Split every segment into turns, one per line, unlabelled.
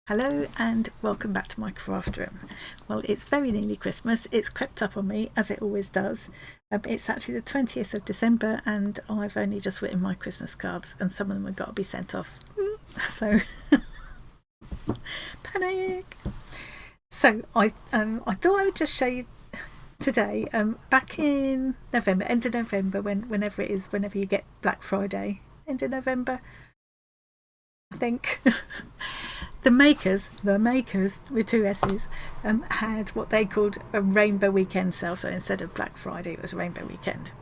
Hello and welcome back to my craft room. Well, it's very nearly Christmas. It's crept up on me as it always does. It's actually the 20th of December and I've only just written my Christmas cards and some of them have got to be sent off. So, panic! So I thought I would just show you today, back in November, end of November, whenever it is, whenever you get Black Friday, end of November, I think. The makers with two S's had what they called a rainbow weekend sale. So instead of Black Friday, it was rainbow weekend.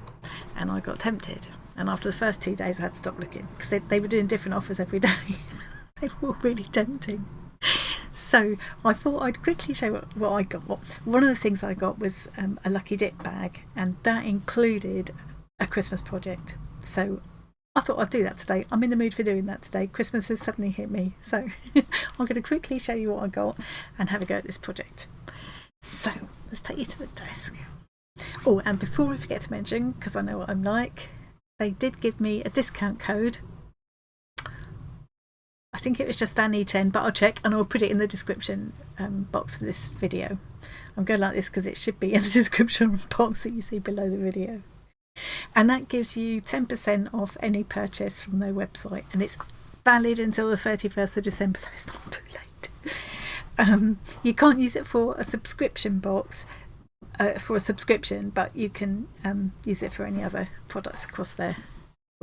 And I got tempted. And after the first 2 days, I had to stop looking because they were doing different offers every day. They were all really tempting. So I thought I'd quickly show what I got. One of the things I got was a Lucky Dip bag, and that included a Christmas project. So I thought I'd do that today. I'm in the mood for doing that today. Christmas has suddenly hit me. So I'm going to quickly show you what I got and have a go at this project. So let's take you to the desk. Oh, and before I forget to mention, because I know what I'm like, they did give me a discount code. I think it was just Annie10, but I'll check and I'll put it in the description box for this video. I'm going like this because it should be in the description box that you see below the video. And that gives you 10% off any purchase from their website, and it's valid until the 31st of December, so it's not too late. You can't use it for a subscription box, for a subscription, but you can use it for any other products across their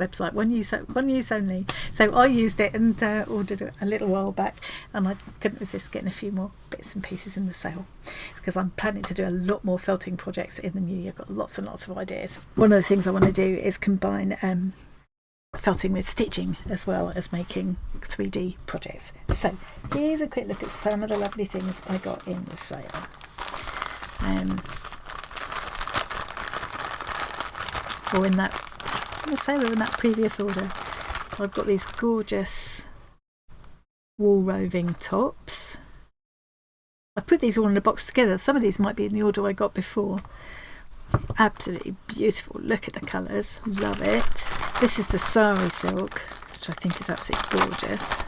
website. One use only. So I used it and ordered it a little while back, and I couldn't resist getting a few more bits and pieces in the sale. It's because I'm planning to do a lot more felting projects in the new year. I've got lots and lots of ideas. One of the things I want to do is combine felting with stitching as well as making 3D projects. So here's a quick look at some of the lovely things I got in the sale. Or in that the sale or in that previous order. So I've got these gorgeous wool roving tops. I put these all in a box together. Some of these might be in the order I got before. Absolutely beautiful. Look at the colours. Love it. This is the sari silk, which I think is absolutely gorgeous.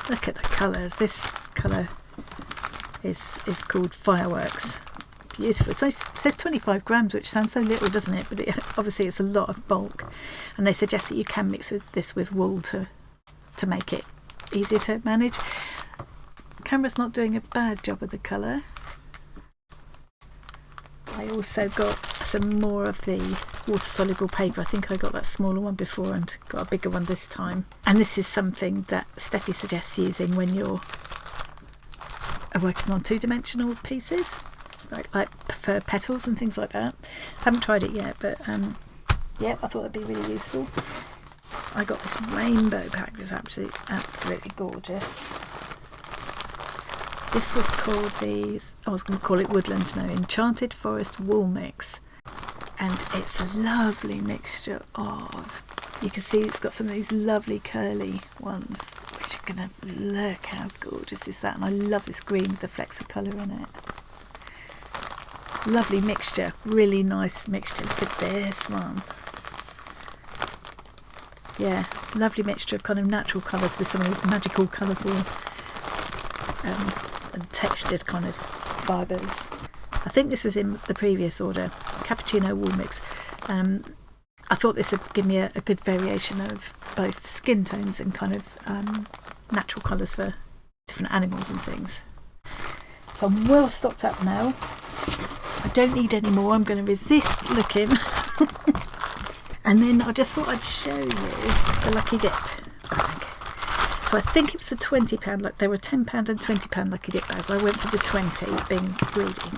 Look at the colours. This colour is called Fireworks. Beautiful. So it says 25 grams, which sounds so little, doesn't it? But obviously it's a lot of bulk, and they suggest that you can mix this with wool to make it easier to manage. The camera's not doing a bad job of the colour. I also got some more of the water soluble paper. I think I got that smaller one before and got a bigger one this time. And this is something that Steffi suggests using when you're working on two-dimensional pieces. Like for petals and things like that. Haven't tried it yet, but yeah, I thought it'd be really useful. I got this rainbow pack, which is absolutely gorgeous. This was called I was going to call it Woodland, no, Enchanted Forest Wool Mix, and it's a lovely mixture of. You can see it's got some of these lovely curly ones, which are gonna look how gorgeous is that, and I love this green with the flecks of colour in it. Lovely mixture, really nice mixture. Look at this one. Yeah, lovely mixture of kind of natural colours with some of these magical colourful and textured kind of fibres. I think this was in the previous order, cappuccino wool mix. I thought this would give me a good variation of both skin tones and kind of natural colours for different animals and things. So I'm well stocked up now. I don't need any more. I'm going to resist looking. And then I just thought I'd show you the Lucky Dip bag. So I think it's the £20, like there were £10 and £20 Lucky Dip bags. I went for the 20, being greedy.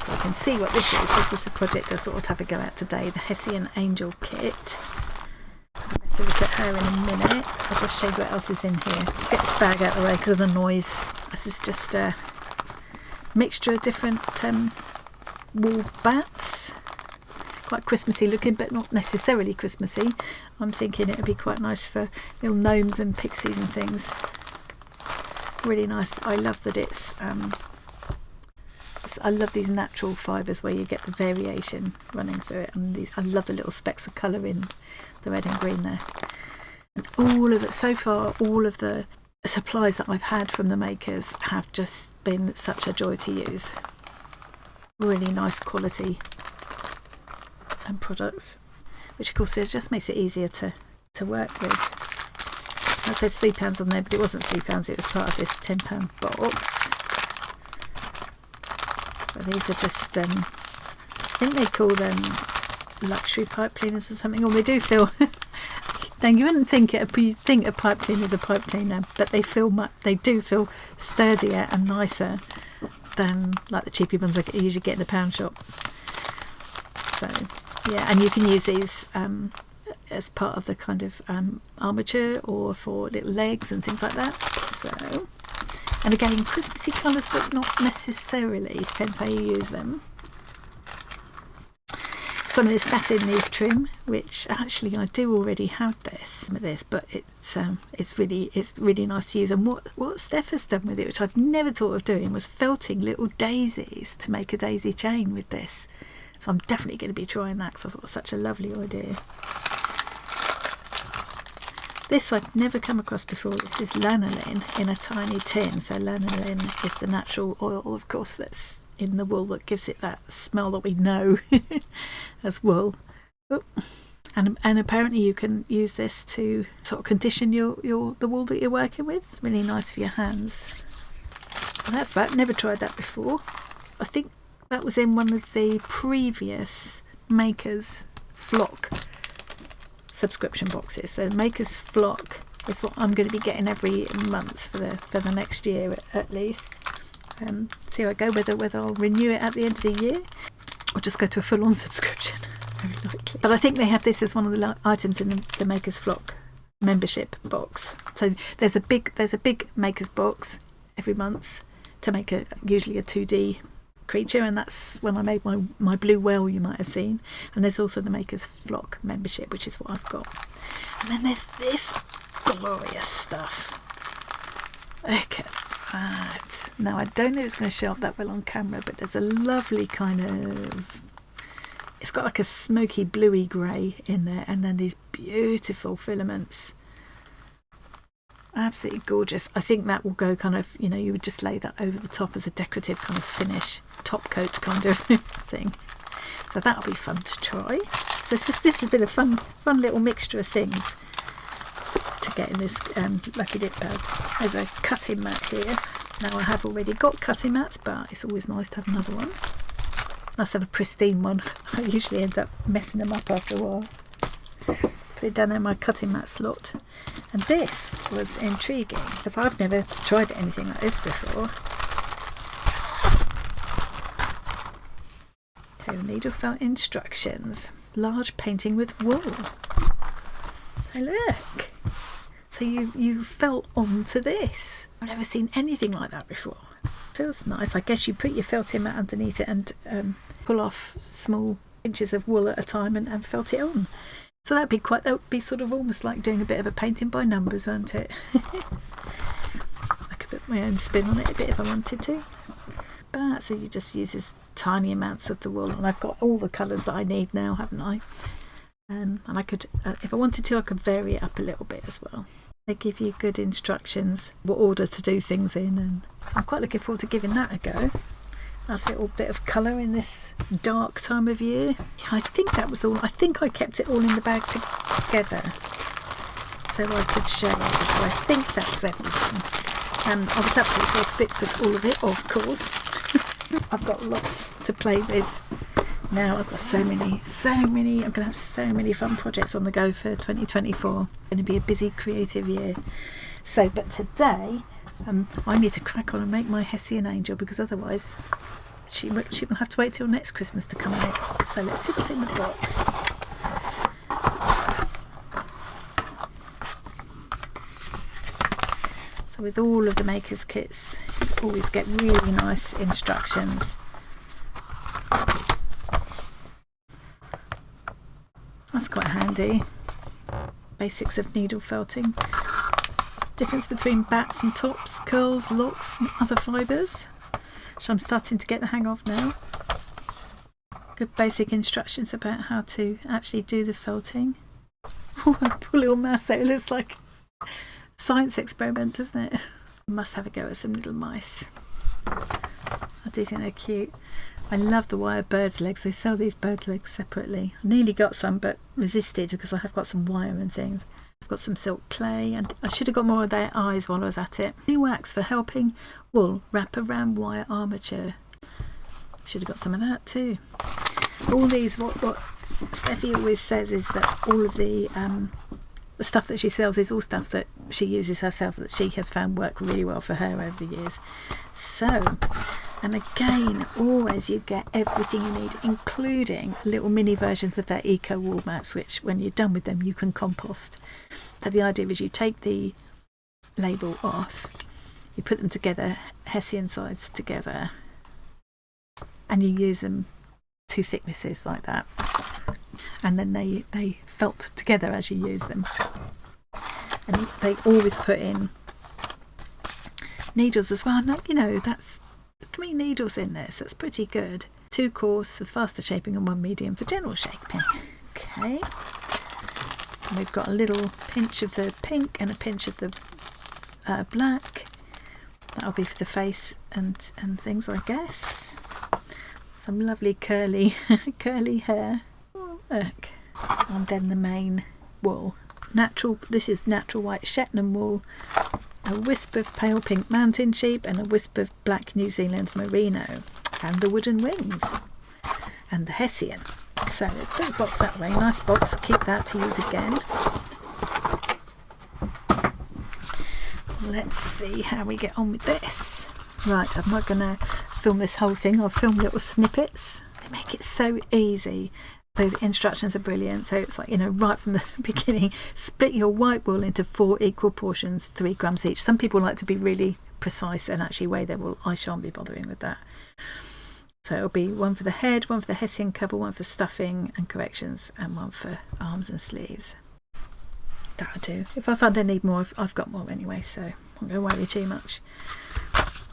So you can see what this is. This is the project I thought I'd have a go at today, the Hessian Angel Kit. I'll better look at her in a minute. I'll just show you what else is in here. Get this bag out of the way because of the noise. This is just a mixture of different wool bats, quite Christmassy looking, but not necessarily Christmassy. I'm thinking it would be quite nice for little gnomes and pixies and things. Really nice. I love that I love these natural fibres where you get the variation running through it, and I love the little specks of colour in the red and green there. All of it so far, all of the supplies that I've had from the makers have just been such a joy to use. Really nice quality and products, which of course it just makes it easier to work with. That says £3 on there, but it wasn't £3, it was part of this £10 box. But these are just, I think they call them luxury pipe cleaners or something, or they do feel, now you wouldn't think a pipe cleaner is a pipe cleaner, but they do feel sturdier and nicer than like the cheapy ones I usually get in the pound shop. So yeah, and you can use these as part of the kind of armature or for little legs and things like that. So, and again, Christmassy colours, but not necessarily, depends how you use them. Some of this satin leaf trim, which actually I do already have some of this, but it's really nice to use. And what Steph has done with it, which I'd never thought of doing, was felting little daisies to make a daisy chain with this. So I'm definitely going to be trying that, because I thought it was such a lovely idea. This I'd never come across before. This is lanolin in a tiny tin. So lanolin is the natural oil, of course, that's in the wool that gives it that smell that we know as wool. Oh. And apparently you can use this to sort of condition the wool that you're working with. It's really nice for your hands. And that's that. Never tried that before. I think that was in one of the previous Makers Flock subscription boxes. So Makers Flock is what I'm going to be getting every month for the next year at least. See how I go, whether I'll renew it at the end of the year or just go to a full-on subscription. Very likely. But I think they have this as one of the items in the Makers Flock membership box. So there's a big Makers box every month to make usually a 2D creature, and that's when I made my blue whale you might have seen. And there's also the Makers Flock membership, which is what I've got. And then there's this glorious stuff. Look at that. Now I don't know if it's going to show up that well on camera, but there's a lovely kind of, it's got like a smoky bluey grey in there, and then these beautiful filaments. Absolutely gorgeous. I think that will go kind of, you would just lay that over the top as a decorative kind of finish, top coat kind of thing. So that'll be fun to try. So this has been a fun little mixture of things to get in this lucky dip bag. There's a cutting mat here. Now I have already got cutting mats, but it's always nice to have another one. Nice to have a pristine one. I usually end up messing them up after a while. Put it down there in my cutting mat slot. And this was intriguing because I've never tried anything like this before. So needle felt instructions. Large painting with wool. So look. So you felt onto this. I've never seen anything like that before. Feels nice. I guess you put your felting mat underneath it and pull off small inches of wool at a time and felt it on. So that would be sort of almost like doing a bit of a painting by numbers, won't it? I could put my own spin on it a bit if I wanted to. But so you just use this tiny amounts of the wool, and I've got all the colours that I need now, haven't I? And I could, if I wanted to, I could vary it up a little bit as well. They give you good instructions, what order to do things in, and so I'm quite looking forward to giving that a go. Nice little bit of colour in this dark time of year. Yeah, I think that was all. I think I kept it all in the bag together so I could show you. So I think that was everything. And I was absolutely thrilled to bits with all of it, of course. I've got lots to play with now. I've got so many. I'm going to have so many fun projects on the go for 2024. It's going to be a busy creative year. So, but today I need to crack on and make my Hessian angel, because otherwise she will have to wait till next Christmas to come in it. So let's see what's in the box. So with all of the makers kits, you always get really nice instructions. That's quite handy. Basics of needle felting. Difference between bats and tops, curls, locks and other fibres, which I'm starting to get the hang of now. Good basic instructions about how to actually do the felting. poor little mouse there. It looks like a science experiment, doesn't it? I must have a go at some little mice. I do think they're cute. I love the wire bird's legs. They sell these bird's legs separately. I nearly got some but resisted because I have got some wire and things. I've got some silk clay, and I should have got more of their eyes while I was at it. New wax for helping wool wrap around wire armature. Should have got some of that too. All these, what Steffi always says is that all of the stuff that she sells is all stuff that she uses herself, that she has found work really well for her over the years. So, and again, always you get everything you need, including little mini versions of their eco wool mats, which when you're done with them you can compost. So the idea is you take the label off, you put them together, Hessian sides together, and you use them 2 thicknesses like that, and then they felt together as you use them. And they always put in needles as well. Now, you know, that's 3 needles in this. That's pretty good. 2 coarse for faster shaping and 1 medium for general shaping. Okay. And we've got a little pinch of the pink and a pinch of the black. That'll be for the face and things, I guess. Some lovely curly hair. Oh, look. And then the main wool. This is natural white Shetland wool, a wisp of pale pink mountain sheep, and a wisp of black New Zealand merino, and the wooden wings, and the Hessian. So let's put the box that way. Nice box, keep that to use again. Let's see how we get on with this. Right, I'm not going to film this whole thing. I'll film little snippets. They make it so easy. Those instructions are brilliant. So it's like, you know, right from the beginning, split your white wool into 4 equal portions, 3 grams each. Some people like to be really precise and actually weigh their wool. I shan't be bothering with that. So it'll be 1 for the head, 1 for the Hessian cover, 1 for stuffing and corrections, and 1 for arms and sleeves. That'll do. If I find I need more, I've got more anyway, so I'm not going to worry too much.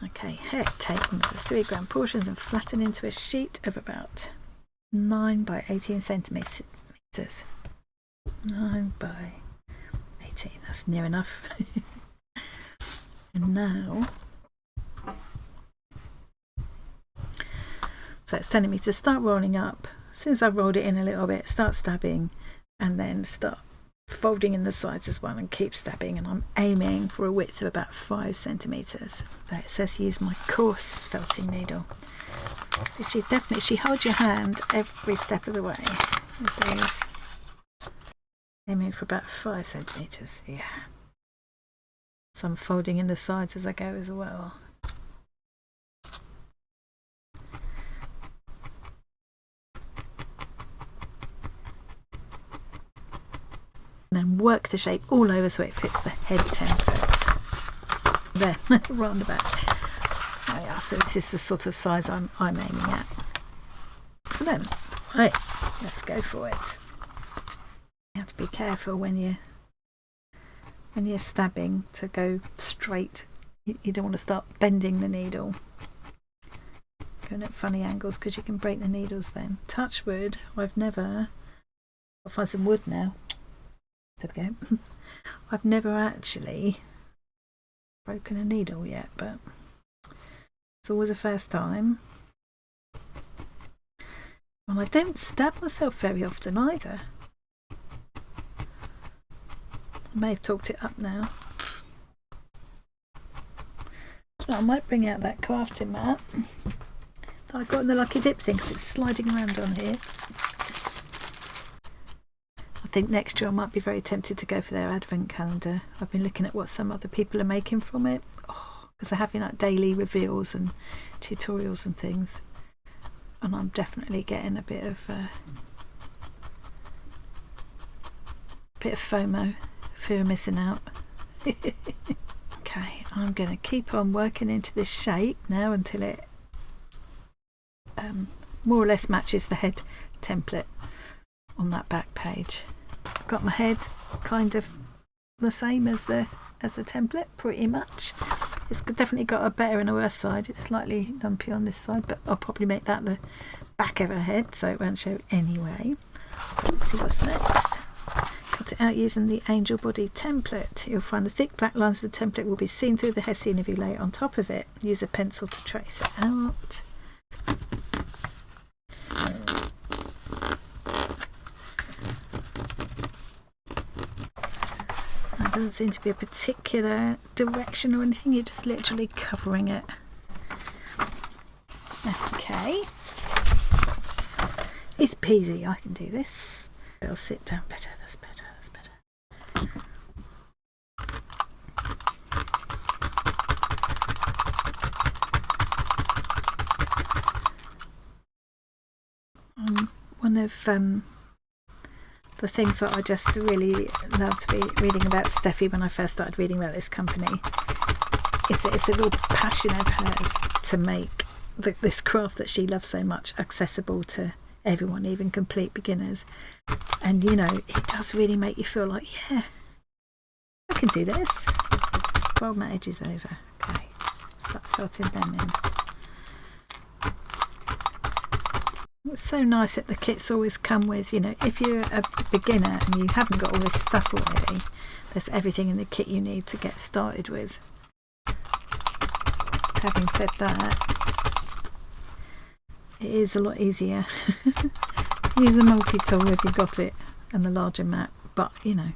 Okay, head, take 1 of the 3 gram portions and flatten into a sheet of about 9 by 18 centimetres. 9 by 18, that's near enough. And now, so it's telling me to start rolling up. As soon as I've rolled it in a little bit, start stabbing, and then start folding in the sides as well and keep stabbing. And I'm aiming for a width of about 5 centimetres. So it says use my coarse felting needle. She holds your hand every step of the way with these. Aiming for about 5 centimetres, yeah. So I'm folding in the sides as I go as well. And then work the shape all over so it fits the head template. There, roundabout. Oh yeah, so this is the sort of size I'm aiming at. Excellent. Right, let's go for it. You have to be careful when you're stabbing to go straight. You don't want to start bending the needle. Going at funny angles because you can break the needles then. Touch wood. I'll find some wood now. There we go. I've never actually broken a needle yet, but it's always a first time. And I don't stab myself very often either. I may have talked it up now. I might bring out that crafting mat that I got in the Lucky Dip thing because it's sliding around on here. I think next year I might be very tempted to go for their advent calendar. I've been looking at what some other people are making from it, because they're having like daily reveals and tutorials and things, and I'm definitely getting a bit of FOMO, fear of missing out. Okay, I'm going to keep on working into this shape now until it more or less matches the head template on that back page. I've got my head kind of the same as the template, pretty much. It's definitely got a better and a worse side. It's slightly lumpy on this side, but I'll probably make that the back of her head so it won't show anyway. So let's see what's next. cut it out using the angel body template. You'll find the thick black lines of the template will be seen through the hessian if you lay it on top of it. Use a pencil to trace it out. There doesn't seem to be a particular direction or anything, you're just literally covering it. Okay. Easy peasy, I can do this. I'll sit down better, that's better, that's better. One of the things that I just really loved reading about Steffi when I first started reading about this company is that it's a real passion of hers to make this craft that she loves so much accessible to everyone, even complete beginners. And you know, it does really make you feel like, yeah, I can do this. Fold my edges over. Okay, start felting them in. It's so nice that the kits always come with, you know, if you're a beginner and you haven't got all this stuff already, there's everything in the kit you need to get started with. Having said that, it is a lot easier. Use a multi-tool if you've got it and the larger mat, but you know,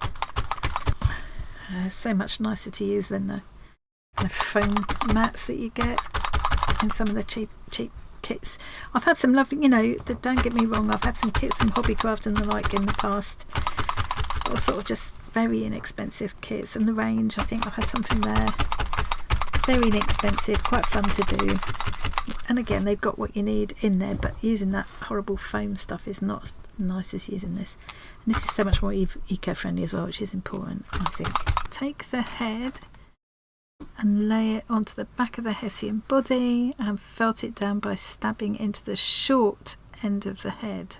it's so much nicer to use than the foam mats that you get in some of the cheap kits. I've had some lovely, you know, don't get me wrong, I've had some kits from Hobbycraft and the like in the past, or sort of just very inexpensive kits, and the range, I think I've had something there, very inexpensive, quite fun to do, and again they've got what you need in there, but using that horrible foam stuff is not as nice as using this, and this is so much more eco-friendly as well, which is important, I think. Take the head and lay it onto the back of the hessian body and felt it down by stabbing into the short end of the head.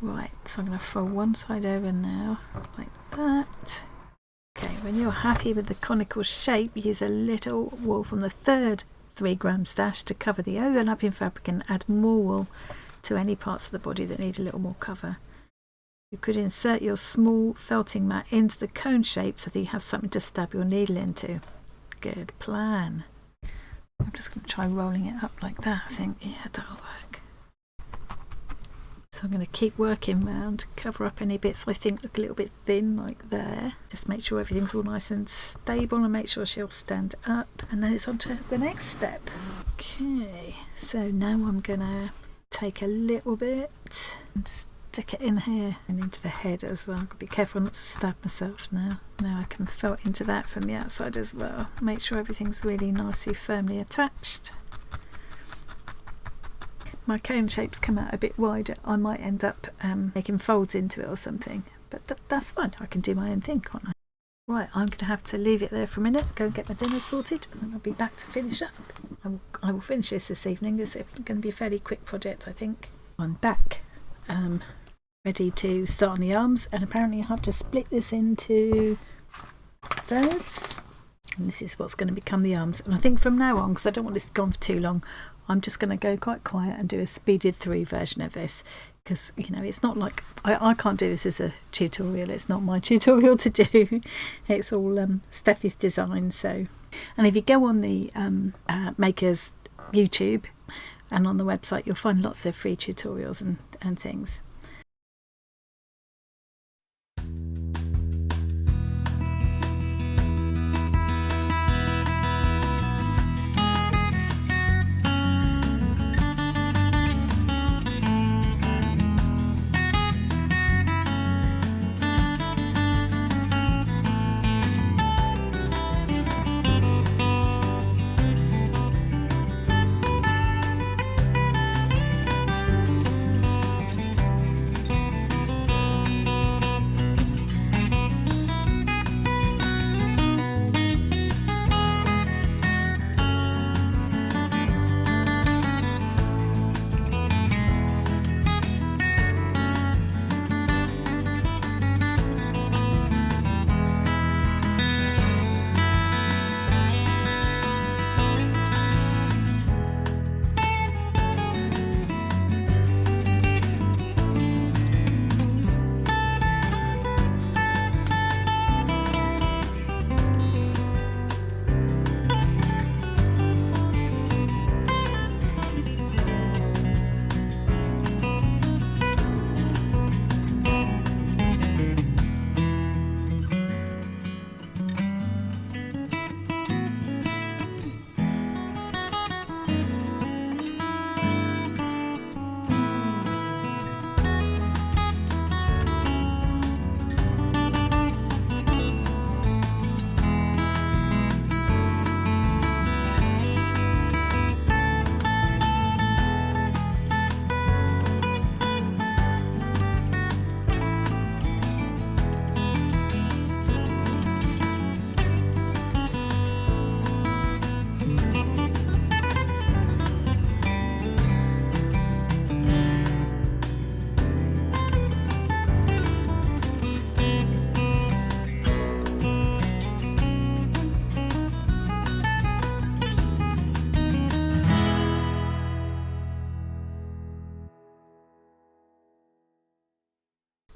Right, so I'm going to fold one side over now, like that. Okay, when you're happy with the conical shape, use a little wool from the third 3 gram stash to cover the overlapping fabric and add more wool to any parts of the body that need a little more cover. You could insert your small felting mat into the cone shape so that you have something to stab your needle into. Good plan. I'm just going to try rolling it up like that, I think. Yeah, that'll work. So I'm going to keep working round, cover up any bits I think look a little bit thin, like there. Just make sure everything's all nice and stable and make sure she'll stand up. And then it's on to the next step. Okay, so now I'm going to take a little bit and stick it in here and into the head as well. I've got to be careful not to stab myself now. Now I can felt into that from the outside as well. Make sure everything's really nicely firmly attached. My cone shapes come out a bit wider. I might end up making folds into it or something, but that's fine. I can do my own thing, can't I? Right, I'm going to have to leave it there for a minute, go and get my dinner sorted, and then I'll be back to finish up. I will finish this evening. This is going to be a fairly quick project, I think. I'm back, ready to start on the arms, and apparently I have to split this into thirds, and this is what's going to become the arms. And I think from now on, because I don't want this to go on for too long, I'm just going to go quite quiet and do a speeded through version of this, because you know, it's not like I can't do this as a tutorial. It's not my tutorial to do. It's all Steffi's design. So, and if you go on the Makers YouTube and on the website, you'll find lots of free tutorials and things.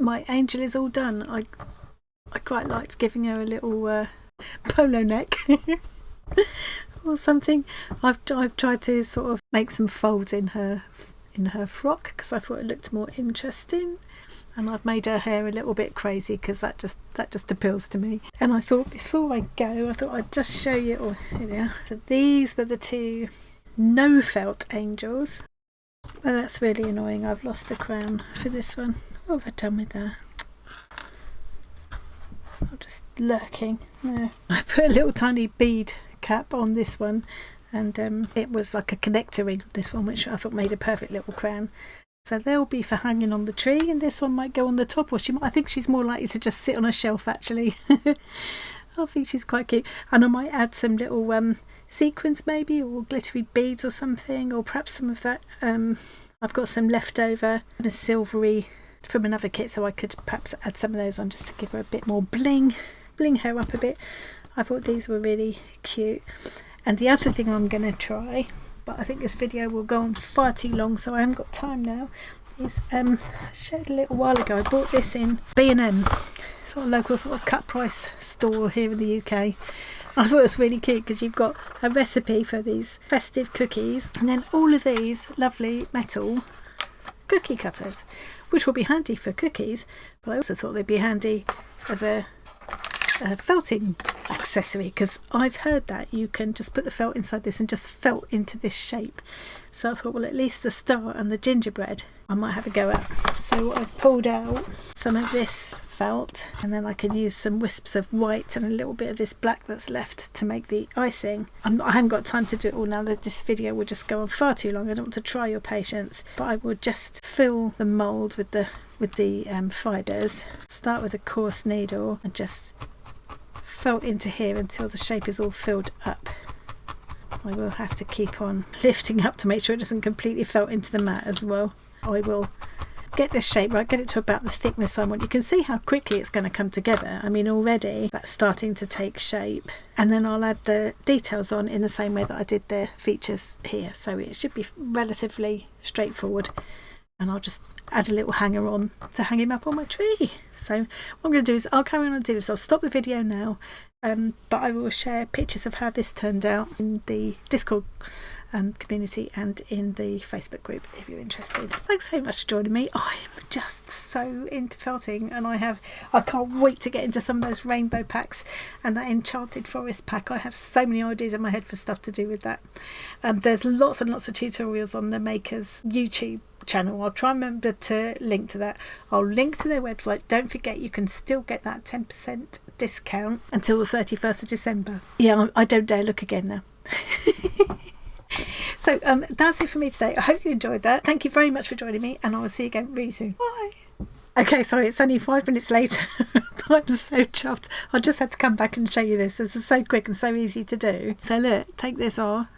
my angel is all done. I quite liked giving her a little polo neck or something. I've tried to sort of make some folds in her frock because I thought it looked more interesting, and I've made her hair a little bit crazy because that just appeals to me. And I thought before I go, I thought I'd just show you. Oh, here they are. So these were the two no felt angels. Well, that's really annoying. I've lost the crown for this one. What have I done with that? I'm just lurking. No. I put a little tiny bead cap on this one, and it was like a connector ring on this one, which I thought made a perfect little crown. So they'll be for hanging on the tree, and this one might go on the top, or I think she's more likely to just sit on a shelf actually. I think she's quite cute, and I might add some little sequins maybe, or glittery beads or something, or perhaps some of that. I've got some leftover and a silvery from another kit, so I could perhaps add some of those on just to give her a bit more bling her up a bit. I thought these were really cute. And the other thing I'm going to try, but I think this video will go on far too long, so I haven't got time now, is I showed a little while ago, I bought this in B&M, sort of local sort of cut price store here in the UK. I thought it was really cute because you've got a recipe for these festive cookies, and then all of these lovely metal cookie cutters, which will be handy for cookies, but I also thought they'd be handy as a felting accessory, because I've heard that you can just put the felt inside this and just felt into this shape. So I thought, well, at least the star and the gingerbread I might have a go at. So I've pulled out some of this felt, and then I can use some wisps of white and a little bit of this black that's left to make the icing. I haven't got time to do it all now, that this video will just go on far too long. I don't want to try your patience, but I will just fill the mould with the fibres. Start with a coarse needle and just felt into here until the shape is all filled up. I will have to keep on lifting up to make sure it doesn't completely felt into the mat as well. I will get this shape right, get it to about the thickness I want. You can see how quickly it's going to come together. I mean, already that's starting to take shape, and then I'll add the details on in the same way that I did the features here, so it should be relatively straightforward. And I'll just add a little hanger on to hang him up on my tree. So what I'm going to do is I'll carry on and do this. I'll stop the video now, but I will share pictures of how this turned out in the Discord community and in the Facebook group if you're interested. Thanks very much for joining me. I'm just so into felting, and I can't wait to get into some of those rainbow packs and that enchanted forest pack. I have so many ideas in my head for stuff to do with that. There's lots and lots of tutorials on the Makers YouTube channel. I'll try and remember to link to that. I'll link to their website. Don't forget, you can still get that 10% discount until the 31st of December. Yeah, I don't dare look again now. So that's it for me today. I hope you enjoyed that. Thank you very much for joining me, and I will see you again really soon. Bye. Okay, sorry, it's only 5 minutes later. I'm so chuffed. I just had to come back and show you this. This is so quick and so easy to do. So look, take this off.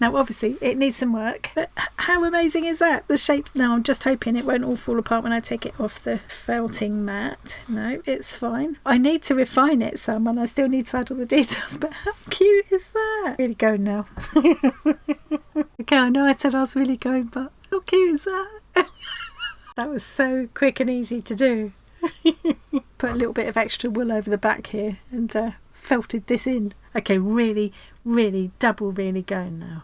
Now obviously it needs some work, but how amazing is that? The shape, now I'm just hoping it won't all fall apart when I take it off the felting mat. No, it's fine. I need to refine it some, and I still need to add all the details, but how cute is that? Really going now. Okay, I know I said I was really going, but how cute is that? That was so quick and easy to do. Put a little bit of extra wool over the back here and felted this in. Okay, really, really double really going now.